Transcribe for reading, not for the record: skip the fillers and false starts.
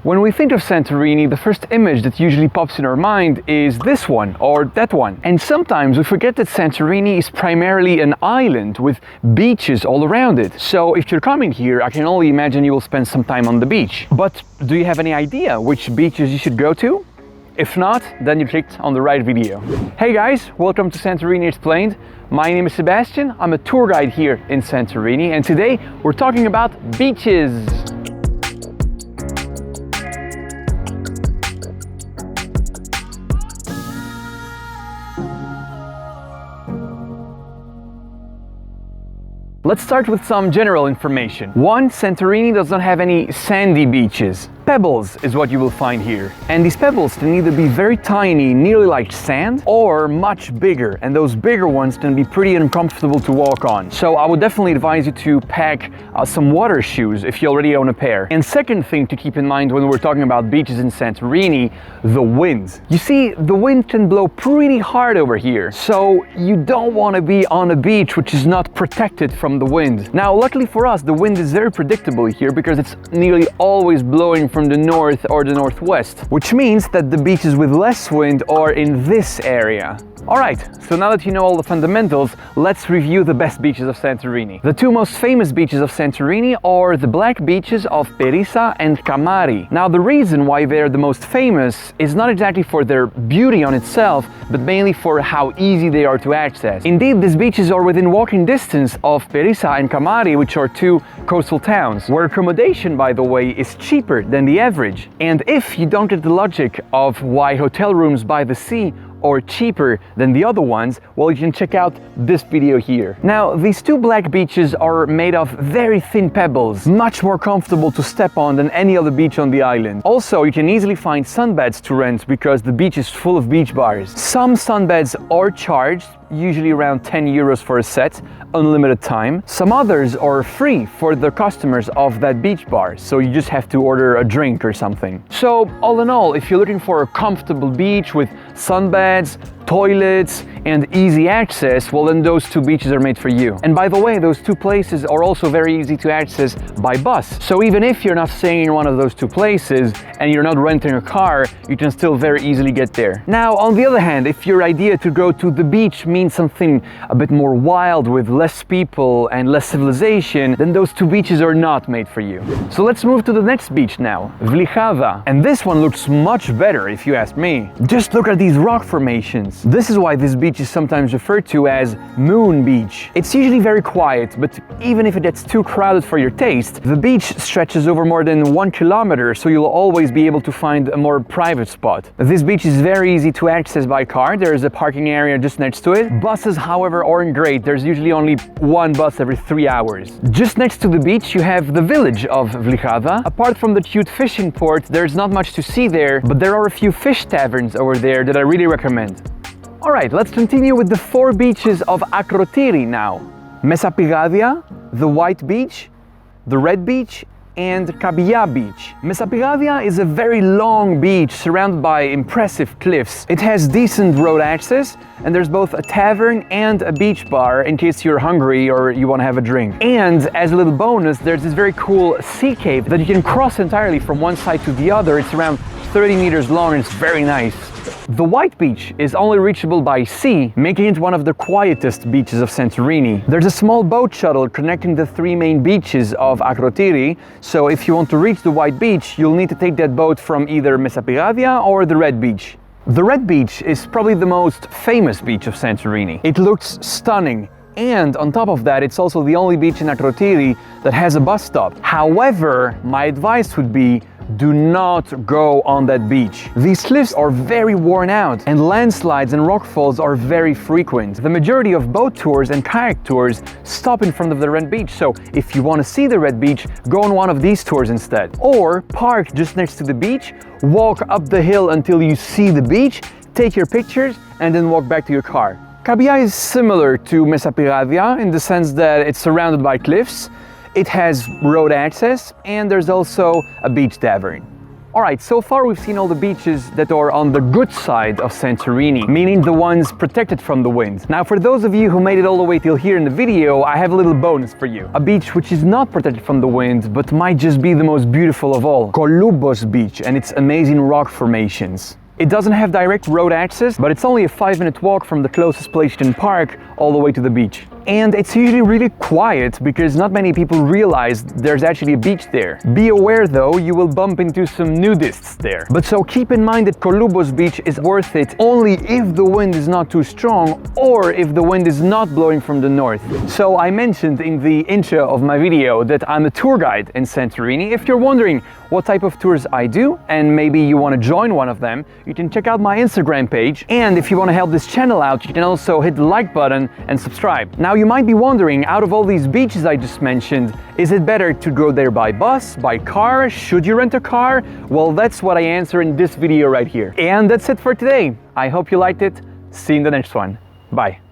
When we think of Santorini, the first image that usually pops in our mind is this one or that one. And sometimes we forget that Santorini is primarily an island with beaches all around it. So if you're coming here, I can only imagine you will spend some time on the beach. But do you have any idea which beaches you should go to? If not, then you clicked on the right video. Hey guys, welcome to Santorini Explained. My name is Sebastian, I'm a tour guide here in Santorini, and today we're talking about beaches. Let's start with some general information. One, Santorini does not have any sandy beaches. Pebbles is what you will find here. And these pebbles can either be very tiny, nearly like sand, or much bigger. And those bigger ones can be pretty uncomfortable to walk on. So I would definitely advise you to pack some water shoes if you already own a pair. And second thing to keep in mind when we're talking about beaches in Santorini, the wind. You see, the wind can blow pretty hard over here. So you don't want to be on a beach which is not protected from the wind. Now, luckily for us, the wind is very predictable here because it's nearly always blowing from the north or the northwest, which means that the beaches with less wind are in this area. Alright, so now that you know all the fundamentals, let's review the best beaches of Santorini. The two most famous beaches of Santorini are the black beaches of Perissa and Kamari. Now, the reason why they're the most famous is not exactly for their beauty on itself, but mainly for how easy they are to access. Indeed, these beaches are within walking distance of Perissa and Kamari, which are two coastal towns, where accommodation, by the way, is cheaper than the average. And if you don't get the logic of why hotel rooms by the sea or cheaper than the other ones, well, you can check out this video here. Now, these two black beaches are made of very thin pebbles, much more comfortable to step on than any other beach on the island. Also, you can easily find sunbeds to rent because the beach is full of beach bars. Some sunbeds are charged, usually around 10 euros for a set, unlimited time. Some others are free for the customers of that beach bar, so you just have to order a drink or something. So all in all, if you're looking for a comfortable beach with sunbeds, toilets, and easy access, well, then those two beaches are made for you. And by the way, those two places are also very easy to access by bus. So even if you're not staying in one of those two places and you're not renting a car, you can still very easily get there. Now, on the other hand, if your idea to go to the beach means something a bit more wild with less people and less civilization, then those two beaches are not made for you. So let's move to the next beach now, Vlychada. And this one looks much better if you ask me. Just look at these rock formations. This is why this beach is sometimes referred to as Moon Beach. It's usually very quiet, but even if it gets too crowded for your taste, the beach stretches over more than 1 kilometer, so you'll always be able to find a more private spot. This beach is very easy to access by car. There is a parking area just next to it. Buses, however, aren't great. There's usually only one bus every 3 hours. Just next to the beach, you have the village of Vlychada. Apart from the cute fishing port, there's not much to see there, but there are a few fish taverns over there that I really recommend. Alright, let's continue with the four beaches of Akrotiri now. Mesa Pigadia, the White Beach, the Red Beach, and Kampia Beach. Mesa Pigadia is a very long beach surrounded by impressive cliffs. It has decent road access, and there's both a tavern and a beach bar in case you're hungry or you want to have a drink. And as a little bonus, there's this very cool sea cave that you can cross entirely from one side to the other. It's around 30 meters long and it's very nice. The White Beach is only reachable by sea, making it one of the quietest beaches of Santorini. There's a small boat shuttle connecting the three main beaches of Akrotiri, so if you want to reach the White Beach, you'll need to take that boat from either Mesa Pigadia or the Red Beach. The Red Beach is probably the most famous beach of Santorini. It looks stunning. And on top of that, it's also the only beach in Akrotiri that has a bus stop. However, my advice would be do not go on that beach. These cliffs are very worn out and landslides and rockfalls are very frequent. The majority of boat tours and kayak tours stop in front of the Red Beach, so if you want to see the Red Beach, go on one of these tours instead. Or park just next to the beach, walk up the hill until you see the beach, take your pictures, and then walk back to your car. Kampia is similar to Mesa Pigadia in the sense that it's surrounded by cliffs. It has road access and there's also a beach tavern. Alright, so far we've seen all the beaches that are on the good side of Santorini, meaning the ones protected from the wind. Now for those of you who made it all the way till here in the video, I have a little bonus for you. A beach which is not protected from the wind, but might just be the most beautiful of all. Koloumpos Beach and its amazing rock formations. It doesn't have direct road access, but it's only a 5-minute walk from the closest Playton Park all the way to the beach. And it's usually really quiet because not many people realize there's actually a beach there. Be aware though, you will bump into some nudists there. But so keep in mind that Koloumpos Beach is worth it only if the wind is not too strong or if the wind is not blowing from the north. So I mentioned in the intro of my video that I'm a tour guide in Santorini. If you're wondering what type of tours I do and maybe you want to join one of them, you can check out my Instagram page. And if you want to help this channel out, you can also hit the like button and subscribe. Now you might be wondering, out of all these beaches I just mentioned, is it better to go there by bus, by car? Should you rent a car? Well, that's what I answer in this video right here. And that's it for today. I hope you liked it. See you in the next one. Bye.